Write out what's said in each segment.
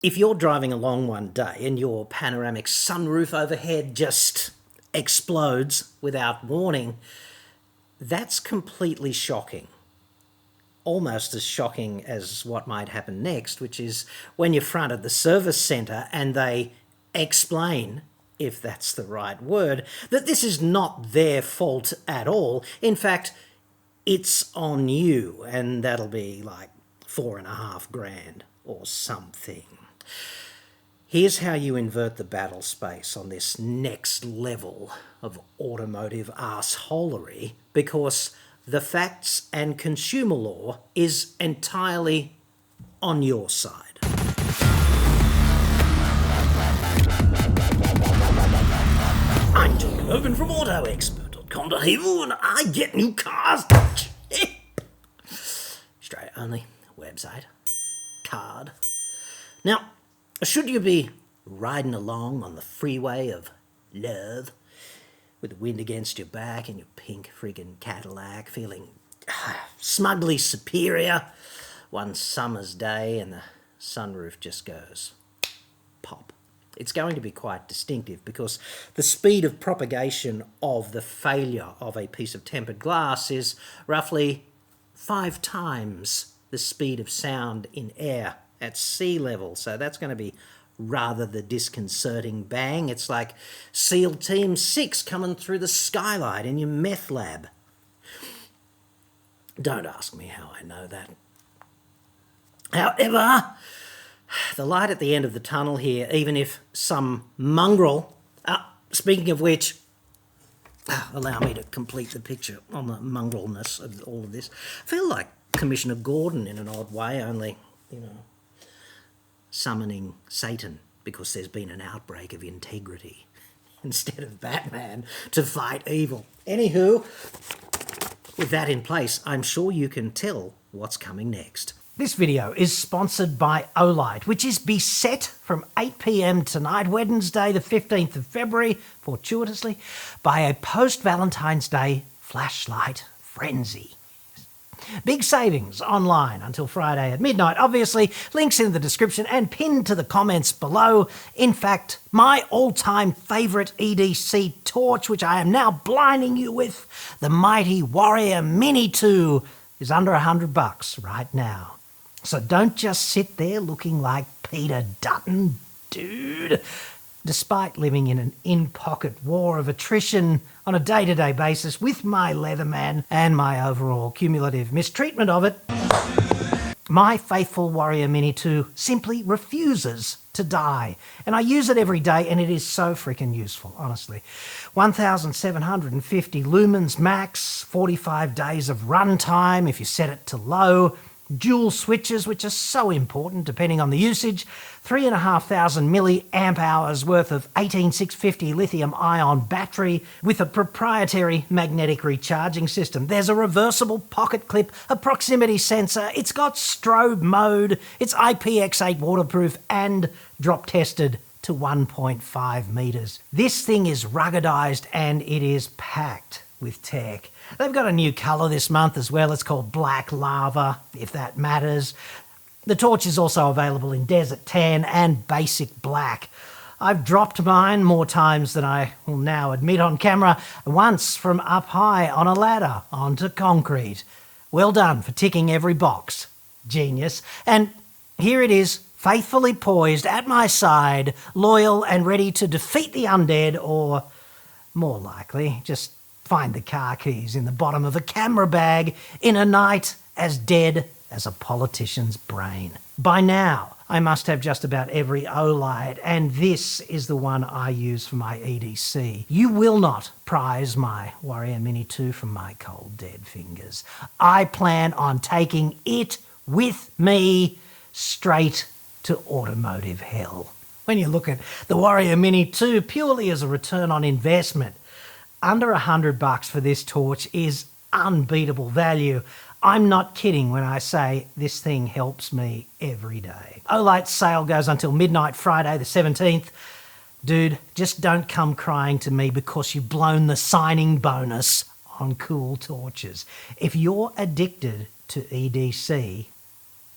If you're driving along one day and your panoramic sunroof overhead just explodes without warning, that's completely shocking. Almost as shocking as what might happen next, which is when you're front at the service centre and they explain, if that's the right word, that this is not their fault at all. In fact, it's on you, and that'll be like $4,500 or something. Here's how you invert the battle space on this next level of automotive arseholery, because the facts and consumer law is entirely on your side. I'm John Cadogan from AutoExpert.com.au, and I get new cars cheap. Australia only, website, card. Now, should you be riding along on the freeway of love with the wind against your back in your pink friggin' Cadillac, feeling smugly superior one summer's day and the sunroof just goes pop? It's going to be quite distinctive because the speed of propagation of the failure of a piece of tempered glass is roughly 5 times the speed of sound in air at sea level. So that's going to be rather the disconcerting bang. It's like SEAL Team 6 coming through the skylight in your meth lab. Don't ask me how I know that. However, the light at the end of the tunnel here, even if some mongrel, speaking of which, allow me to complete the picture on the mongrelness of all of this. I feel like Commissioner Gordon in an odd way, only, summoning Satan because there's been an outbreak of integrity instead of Batman to fight evil. Anywho, with that in place, I'm sure you can tell what's coming next. This video is sponsored by OLIGHT, which is beset from 8 p.m. tonight, Wednesday the 15th of February, fortuitously, by a post-Valentine's Day flashlight frenzy. Big savings online until Friday at midnight. Obviously, links in the description and pinned to the comments below. In fact, my all-time favourite EDC torch, which I am now blinding you with, the mighty Warrior Mini 2, is under $100 right now. So don't just sit there looking like Peter Dutton, dude. Despite living in an in-pocket war of attrition on a day-to-day basis with my Leatherman and my overall cumulative mistreatment of it, my faithful Warrior Mini 2 simply refuses to die. And I use it every day, and it is so freaking useful, honestly. 1,750 lumens max, 45 days of runtime if you set it to low, dual switches, which are so important depending on the usage, 3,500 milliamp hours worth of 18650 lithium-ion battery with a proprietary magnetic recharging system. There's a reversible pocket clip, a proximity sensor, it's got strobe mode, it's IPX8 waterproof and drop tested to 1.5 meters. This thing is ruggedized and it is packed with tech. They've got a new colour this month as well. It's called Black Lava, if that matters. The torch is also available in Desert Tan and Basic Black. I've dropped mine more times than I will now admit on camera, once from up high on a ladder onto concrete. Well done for ticking every box. Genius. And here it is, faithfully poised at my side, loyal and ready to defeat the undead, or more likely, just find the car keys in the bottom of a camera bag in a night as dead as a politician's brain. By now, I must have just about every OLIGHT, and this is the one I use for my EDC. You will not prize my Warrior Mini 2 from my cold dead fingers. I plan on taking it with me straight to automotive hell. When you look at the Warrior Mini 2 purely as a return on investment, under $100 for this torch is unbeatable value. I'm not kidding when I say this thing helps me every day. OLIGHT sale goes until midnight Friday the 17th. Dude, just don't come crying to me because you've blown the signing bonus on cool torches. If you're addicted to EDC,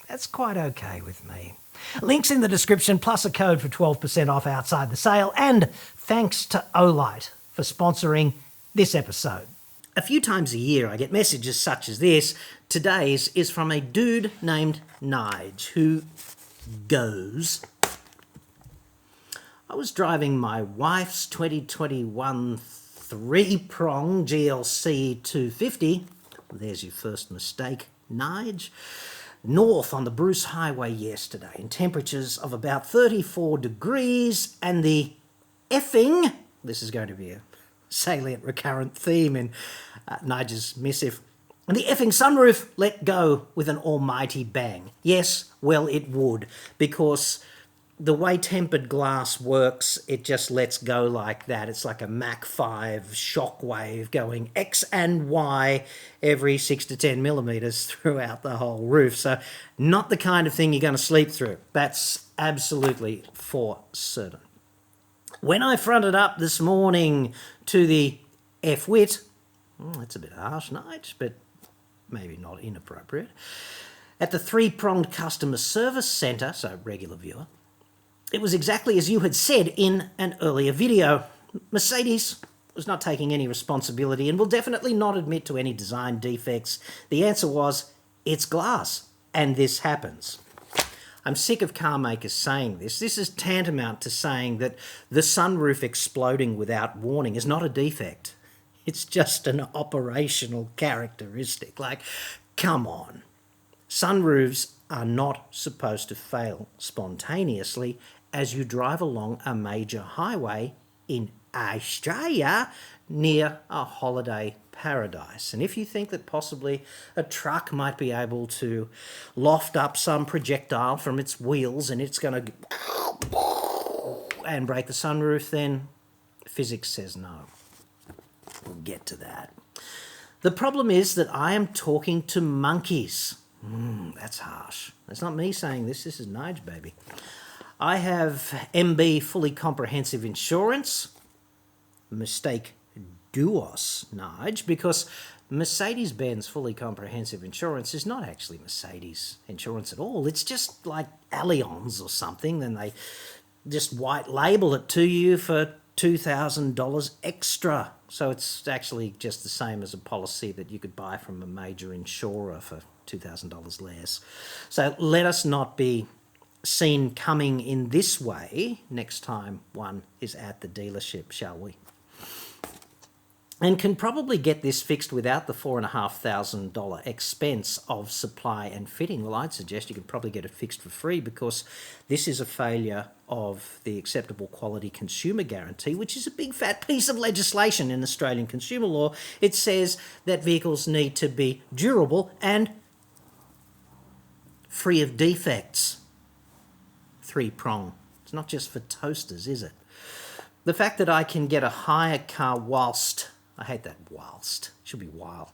that's quite okay with me. Links in the description, plus a code for 12% off outside the sale. And thanks to OLIGHT for sponsoring this episode. A few times a year I get messages such as this. Today's is from a dude named Nige who goes, I was driving my wife's 2021 three-prong GLC 250, there's your first mistake, Nige, north on the Bruce Highway yesterday in temperatures of about 34 degrees, and the effing, this is going to be a salient recurrent theme in Nige's missive, and the effing sunroof let go with an almighty bang. Yes, well it would, because the way tempered glass works, it just lets go like that. It's like a Mach 5 shockwave going X and Y every 6 to 10 millimetres throughout the whole roof. So not the kind of thing you're going to sleep through. That's absolutely for certain. When I fronted up this morning to the F-wit, that's a bit harsh, Nige, but maybe not inappropriate, at the three-pronged customer service centre, so regular viewer, it was exactly as you had said in an earlier video. Mercedes was not taking any responsibility and will definitely not admit to any design defects. The answer was, it's glass, and this happens. I'm sick of car makers saying this. This is tantamount to saying that the sunroof exploding without warning is not a defect. It's just an operational characteristic. Like, come on. Sunroofs are not supposed to fail spontaneously as you drive along a major highway in Australia near a holiday paradise. And if you think that possibly a truck might be able to loft up some projectile from its wheels and it's going to and break the sunroof, then physics says no. We'll get to that. The problem is that I am talking to monkeys. That's harsh. That's not me saying this. This is Nige, baby. I have MB fully comprehensive insurance. Mistake Duos, Nige, because Mercedes-Benz fully comprehensive insurance is not actually Mercedes insurance at all. It's just like Allianz or something. Then they just white label it to you for $2,000 extra. So it's actually just the same as a policy that you could buy from a major insurer for $2,000 less. So let us not be seen coming in this way next time one is at the dealership, shall we? And can probably get this fixed without the $4,500 expense of supply and fitting. Well, I'd suggest you could probably get it fixed for free, because this is a failure of the acceptable quality consumer guarantee, which is a big fat piece of legislation in Australian consumer law. It says that vehicles need to be durable and free of defects. Three-prong. It's not just for toasters, is it? The fact that I can get a hire car whilst, I hate that whilst, it should be while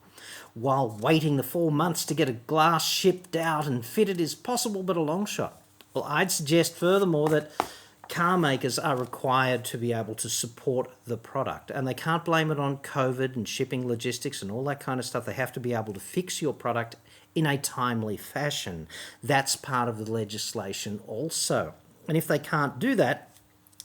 waiting the 4 months to get a glass shipped out and fitted is possible, but a long shot. Well, I'd suggest furthermore that car makers are required to be able to support the product, and they can't blame it on COVID and shipping logistics and all that kind of stuff. They have to be able to fix your product in a timely fashion. That's part of the legislation also. And if they can't do that,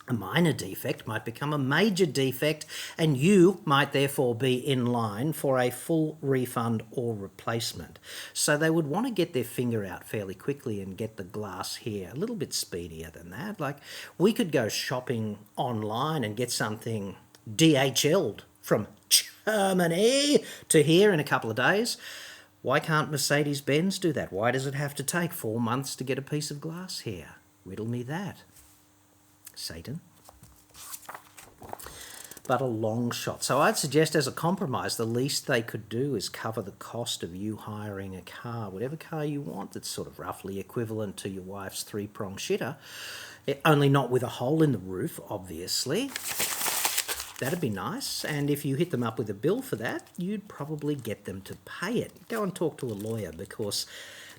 a minor defect might become a major defect, and you might therefore be in line for a full refund or replacement. So they would want to get their finger out fairly quickly and get the glass here a little bit speedier than that. Like, we could go shopping online and get something DHL'd from Germany to here in a couple of days. Why can't Mercedes-Benz do that? Why does it have to take 4 months to get a piece of glass here? Riddle me that, Satan. But a long shot. So I'd suggest, as a compromise, the least they could do is cover the cost of you hiring a car, whatever car you want, that's sort of roughly equivalent to your wife's three-prong shitter, only not with a hole in the roof, obviously. That'd be nice. And if you hit them up with a bill for that, you'd probably get them to pay it. Go and talk to a lawyer, because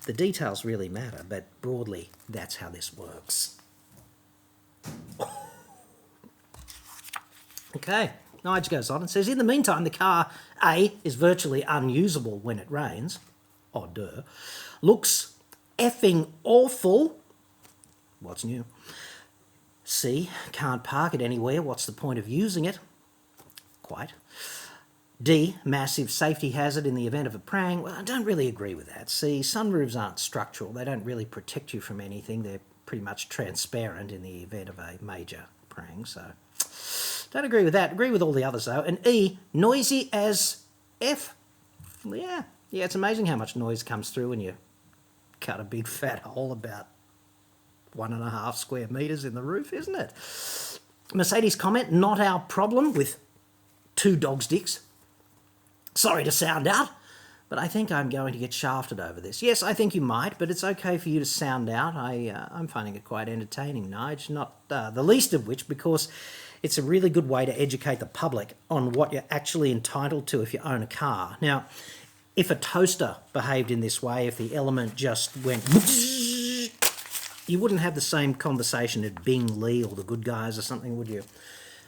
the details really matter, but broadly, that's how this works. Okay, Nige goes on and says, in the meantime, the car, A, is virtually unusable when it rains. Oh, duh. Looks effing awful. What's new? C, can't park it anywhere. What's the point of using it? Quite. D, massive safety hazard in the event of a prang. Well, I don't really agree with that. See, sunroofs aren't structural. They don't really protect you from anything. They're pretty much transparent in the event of a major prang, so don't agree with that. Agree with all the others, though. And E, noisy as F. Yeah, it's amazing how much noise comes through when you cut a big fat hole about 1.5 square metres in the roof, isn't it? Mercedes comment, not our problem with 2 dog's dicks. Sorry to sound out, but I think I'm going to get shafted over this. Yes, I think you might, but it's okay for you to sound out. I'm finding it quite entertaining, Nige, not the least of which because it's a really good way to educate the public on what you're actually entitled to if you own a car. Now, if a toaster behaved in this way, if the element just went... you wouldn't have the same conversation at Bing Lee or the Good Guys or something, would you?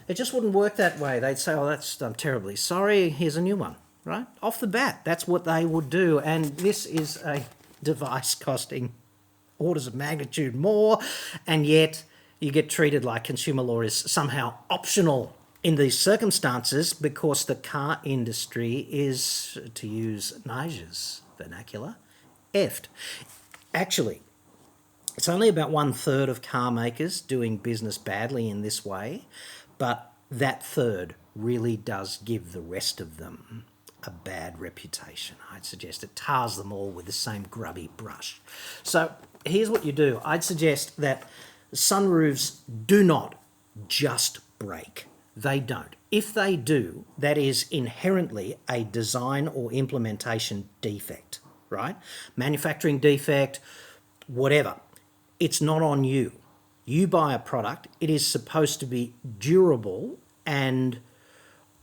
It just wouldn't work that way. They'd say, oh, I'm terribly sorry, here's a new one, right? Off the bat, that's what they would do. And this is a device costing orders of magnitude more, and yet you get treated like consumer law is somehow optional in these circumstances because the car industry is, to use Nigel's vernacular, effed. Actually, it's only about 1/3 of car makers doing business badly in this way, but that third really does give the rest of them a bad reputation. I'd suggest it tars them all with the same grubby brush. So here's what you do. I'd suggest that sunroofs do not just break. They don't. If they do, that is inherently a design or implementation defect, right? Manufacturing defect, whatever. It's not on you. You buy a product, it is supposed to be durable and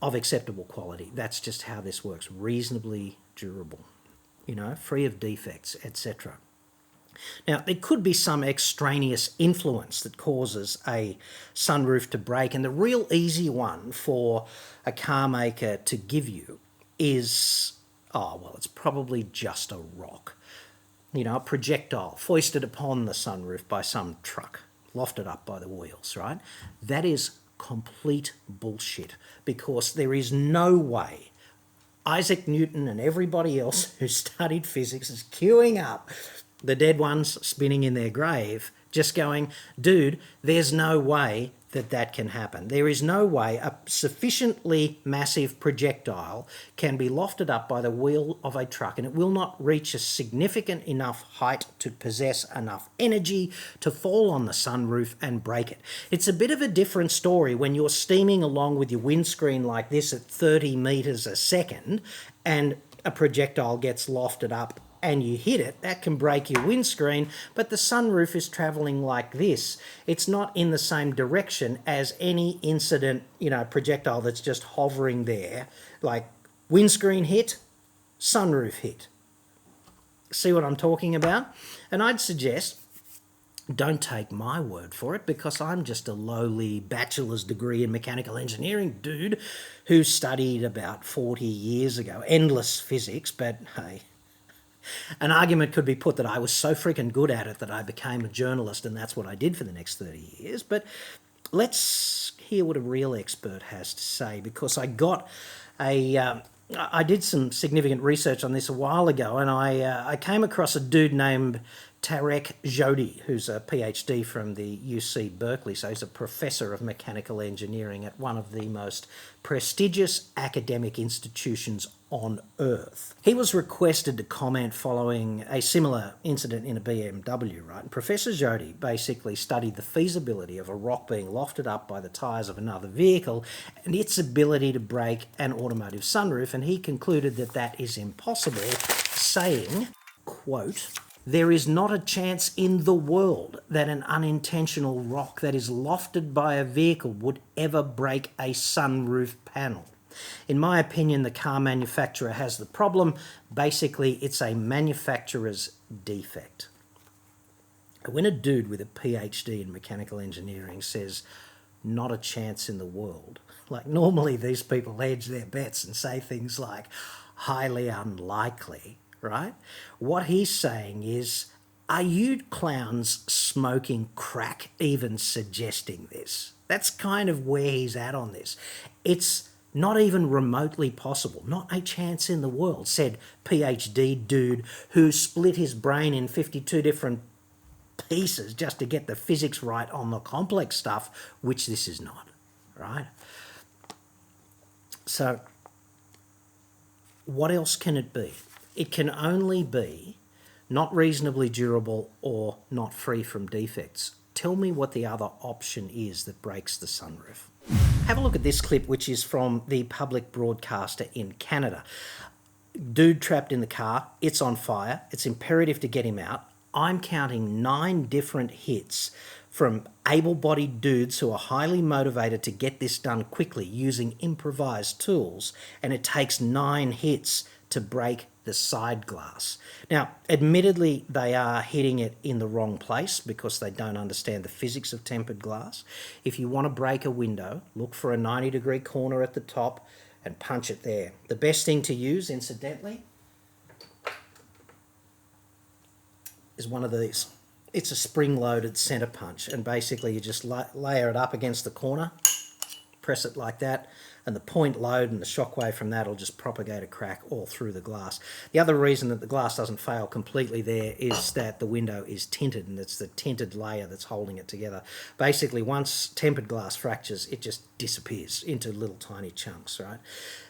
of acceptable quality. That's just how this works. Reasonably durable, free of defects, etc. Now, there could be some extraneous influence that causes a sunroof to break, and the real easy one for a car maker to give you is, it's probably just a rock. A projectile foisted upon the sunroof by some truck, lofted up by the wheels, right? That is complete bullshit because there is no way Isaac Newton and everybody else who studied physics is queuing up the dead ones spinning in their grave, just going, dude, there's no way that can happen. There is no way a sufficiently massive projectile can be lofted up by the wheel of a truck and it will not reach a significant enough height to possess enough energy to fall on the sunroof and break it. It's a bit of a different story when you're steaming along with your windscreen like this at 30 metres a second and a projectile gets lofted up and you hit it, that can break your windscreen, but the sunroof is travelling like this. It's not in the same direction as any incident, projectile that's just hovering there, like windscreen hit, sunroof hit. See what I'm talking about? And I'd suggest, don't take my word for it because I'm just a lowly bachelor's degree in mechanical engineering dude who studied about 40 years ago, endless physics, but hey, an argument could be put that I was so freaking good at it that I became a journalist and that's what I did for the next 30 years. But let's hear what a real expert has to say because I did some significant research on this a while ago and I came across a dude named Tarek Jody, who's a PhD from the UC Berkeley, so he's a professor of mechanical engineering at one of the most prestigious academic institutions on Earth. He was requested to comment following a similar incident in a BMW, right? And Professor Jody basically studied the feasibility of a rock being lofted up by the tyres of another vehicle and its ability to break an automotive sunroof, and he concluded that that is impossible, saying, quote, "There is not a chance in the world that an unintentional rock that is lofted by a vehicle would ever break a sunroof panel. In my opinion, the car manufacturer has the problem. Basically, it's a manufacturer's defect." When a dude with a PhD in mechanical engineering says, not a chance in the world, like normally these people hedge their bets and say things like highly unlikely, right? What he's saying is Are you clowns smoking crack even suggesting this? That's kind of where he's at on this. It's not even remotely possible, not a chance in the world, said PhD dude who split his brain in 52 different pieces just to get the physics right on the complex stuff, which this is not, right? So what else can it be? It can only be not reasonably durable or not free from defects. Tell me what the other option is that breaks the sunroof. Have a look at this clip, which is from the public broadcaster in Canada. Dude trapped in the car, it's on fire, it's imperative to get him out. I'm counting 9 different hits from able-bodied dudes who are highly motivated to get this done quickly using improvised tools, and it takes 9 hits to break the side glass. Now, admittedly, they are hitting it in the wrong place because they don't understand the physics of tempered glass. If you want to break a window, look for a 90-degree corner at the top and punch it there. The best thing to use, incidentally, is one of these. It's a spring-loaded centre punch, and basically you just layer it up against the corner, press it like that, and the point load and the shockwave from that will just propagate a crack all through the glass. The other reason that the glass doesn't fail completely there is that the window is tinted, and it's the tinted layer that's holding it together. Basically, once tempered glass fractures, it just disappears into little tiny chunks, right?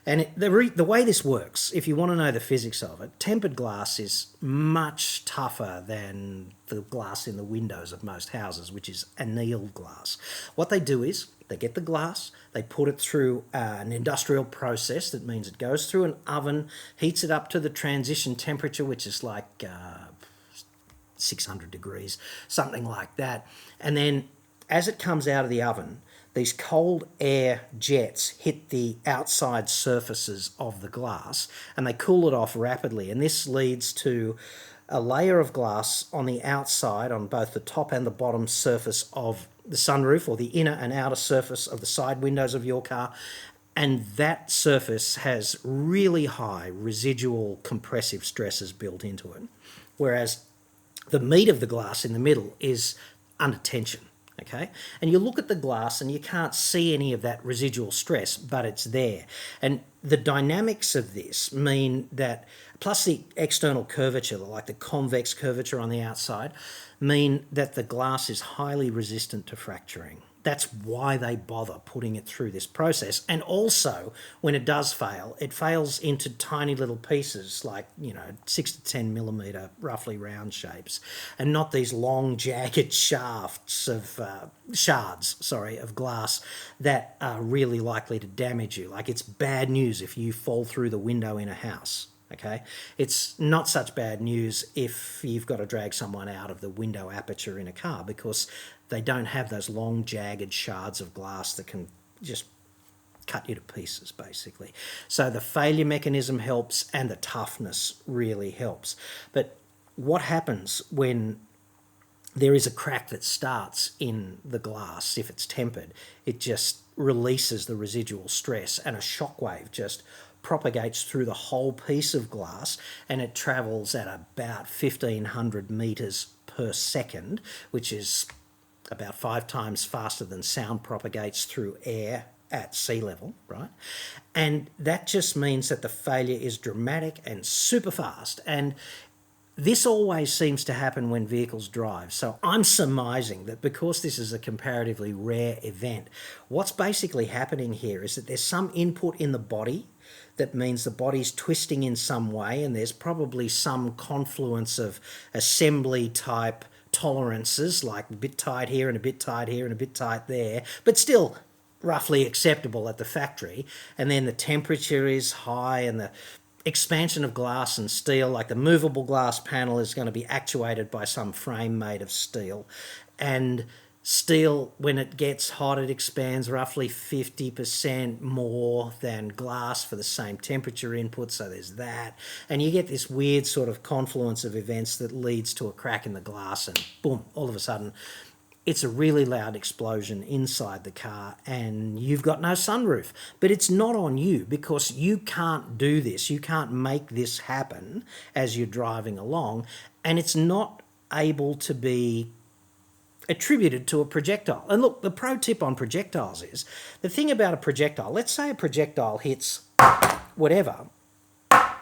And the way this works, if you want to know the physics of it, tempered glass is much tougher than the glass in the windows of most houses, which is annealed glass. What they do is they get the glass, they put it through an industrial process. That means it goes through an oven, heats it up to the transition temperature, which is like 600 degrees, something like that. And then as it comes out of the oven, these cold air jets hit the outside surfaces of the glass and they cool it off rapidly. And this leads to a layer of glass on the outside, on both the top and the bottom surface of the sunroof, or the inner and outer surface of the side windows of your car. And that surface has really high residual compressive stresses built into it. Whereas the meat of the glass in the middle is under tension. Okay, and you look at the glass and you can't see any of that residual stress, but it's there. And the dynamics of this mean that, plus the external curvature, like the convex curvature on the outside, mean that the glass is highly resistant to fracturing. That's why they bother putting it through this process. And also, when it does fail, it fails into tiny little pieces, like, 6 to 10 millimetre, roughly round shapes, and not these long, jagged shards of glass that are really likely to damage you. Like, it's bad news if you fall through the window in a house. Okay, it's not such bad news if you've got to drag someone out of the window aperture in a car, because they don't have those long, jagged shards of glass that can just cut you to pieces, basically. So the failure mechanism helps and the toughness really helps. But what happens when there is a crack that starts in the glass, if it's tempered? It just releases the residual stress, and a shockwave just propagates through the whole piece of glass, and it travels at about 1,500 metres per second, which is about 5 times faster than sound propagates through air at sea level, right? And that just means that the failure is dramatic and super fast. And this always seems to happen when vehicles drive. So I'm surmising that because this is a comparatively rare event, what's basically happening here is that there's some input in the body that means the body's twisting in some way, and there's probably some confluence of assembly type tolerances, like a bit tight here and a bit tight here and a bit tight there, but still roughly acceptable at the factory. And then the temperature is high, and the expansion of glass and steel, like the movable glass panel, is going to be actuated by some frame made of steel. And steel, when it gets hot, it expands roughly 50% more than glass for the same temperature input, so there's that. And you get this weird sort of confluence of events that leads to a crack in the glass, and boom, all of a sudden, it's a really loud explosion inside the car, and you've got no sunroof. But it's not on you, because you can't do this. You can't make this happen as you're driving along, and it's not able to be attributed to a projectile. And look, the pro tip on projectiles is, the thing about a projectile, let's say a projectile hits whatever,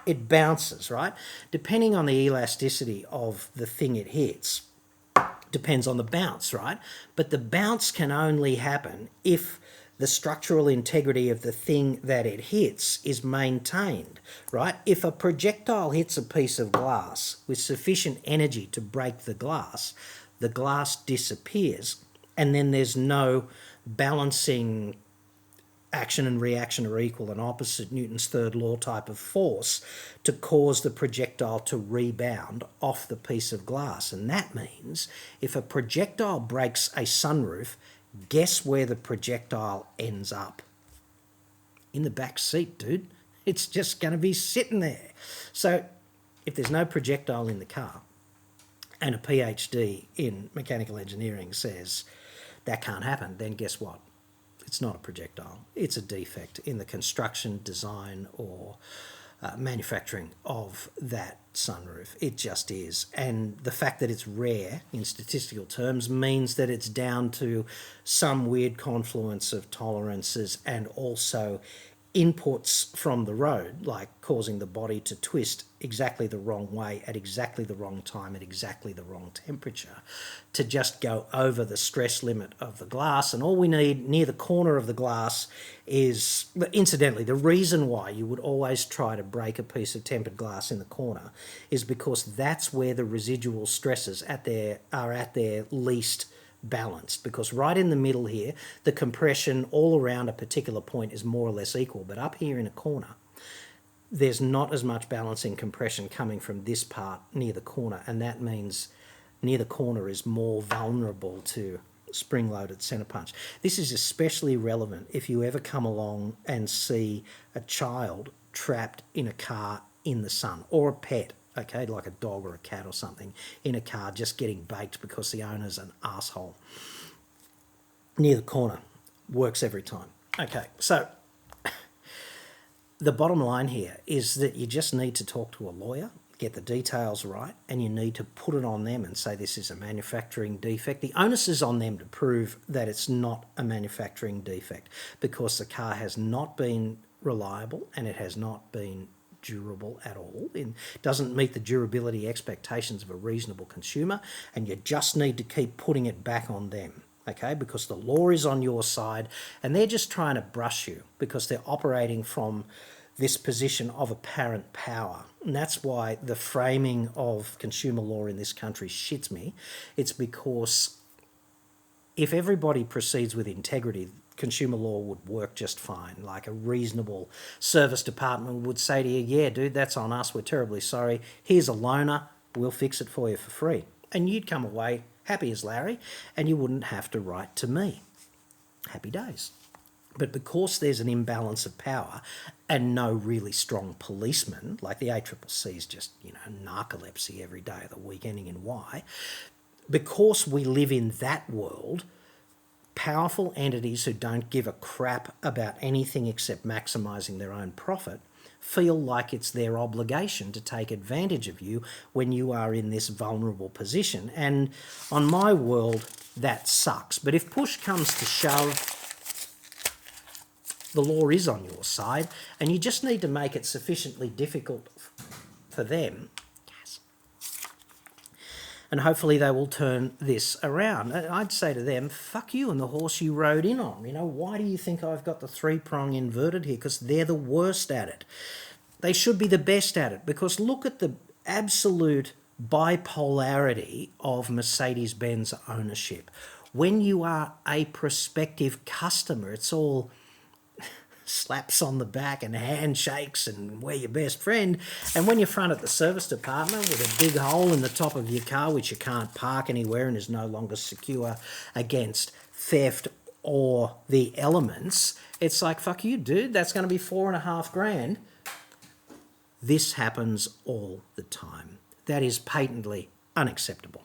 it bounces, right? Depending on the elasticity of the thing it hits, depends on the bounce, right? But the bounce can only happen if the structural integrity of the thing that it hits is maintained, right? If a projectile hits a piece of glass with sufficient energy to break the glass disappears, and then there's no balancing action and reaction are equal and opposite Newton's third law type of force to cause the projectile to rebound off the piece of glass. And that means if a projectile breaks a sunroof, guess where the projectile ends up? In the back seat, dude. It's just going to be sitting there. So if there's no projectile in the car and a PhD in mechanical engineering says that can't happen, then guess what? It's not a projectile. It's a defect in the construction, design, or manufacturing of that sunroof. It just is. And the fact that it's rare in statistical terms means that it's down to some weird confluence of tolerances and also inputs from the road, like causing the body to twist exactly the wrong way at exactly the wrong time at exactly the wrong temperature to just go over the stress limit of the glass. And all we need near the corner of the glass is, incidentally, the reason why you would always try to break a piece of tempered glass in the corner is because that's where the residual stresses are at their least balanced, because right in the middle here, the compression all around a particular point is more or less equal, but up here in a corner, there's not as much balancing compression coming from this part near the corner, and that means near the corner is more vulnerable to spring-loaded centre punch. This is especially relevant if you ever come along and see a child trapped in a car in the sun, or a pet, okay, like a dog or a cat or something, in a car just getting baked because the owner's an asshole. Near the corner. Works every time. Okay, so the bottom line here is that you just need to talk to a lawyer, get the details right, and you need to put it on them and say this is a manufacturing defect. The onus is on them to prove that it's not a manufacturing defect because the car has not been reliable and it has not been durable at all. It doesn't meet the durability expectations of a reasonable consumer, and you just need to keep putting it back on them, okay? Because the law is on your side and they're just trying to brush you because they're operating from this position of apparent power. And that's why the framing of consumer law in this country shits me. It's because if everybody proceeds with integrity, consumer law would work just fine. Like a reasonable service department would say to you, yeah, dude, that's on us. We're terribly sorry. Here's a loaner. We'll fix it for you for free. And you'd come away happy as Larry and you wouldn't have to write to me. Happy days. But because there's an imbalance of power and no really strong policeman, like the ACCC is just, narcolepsy every day of the week ending in Y, because we live in that world, powerful entities who don't give a crap about anything except maximising their own profit feel like it's their obligation to take advantage of you when you are in this vulnerable position. And on my world, that sucks. But if push comes to shove, the law is on your side and you just need to make it sufficiently difficult for them. And hopefully they will turn this around. I'd say to them, fuck you and the horse you rode in on. Why do you think I've got the three-prong inverted here? Because they're the worst at it. They should be the best at it, because look at the absolute bipolarity of Mercedes-Benz ownership. When you are a prospective customer, it's all slaps on the back and handshakes and we're your best friend. And when you're front at the service department with a big hole in the top of your car which you can't park anywhere and is no longer secure against theft or the elements, it's like, fuck you, dude, that's going to be $4,500. This happens all the time. That is patently unacceptable.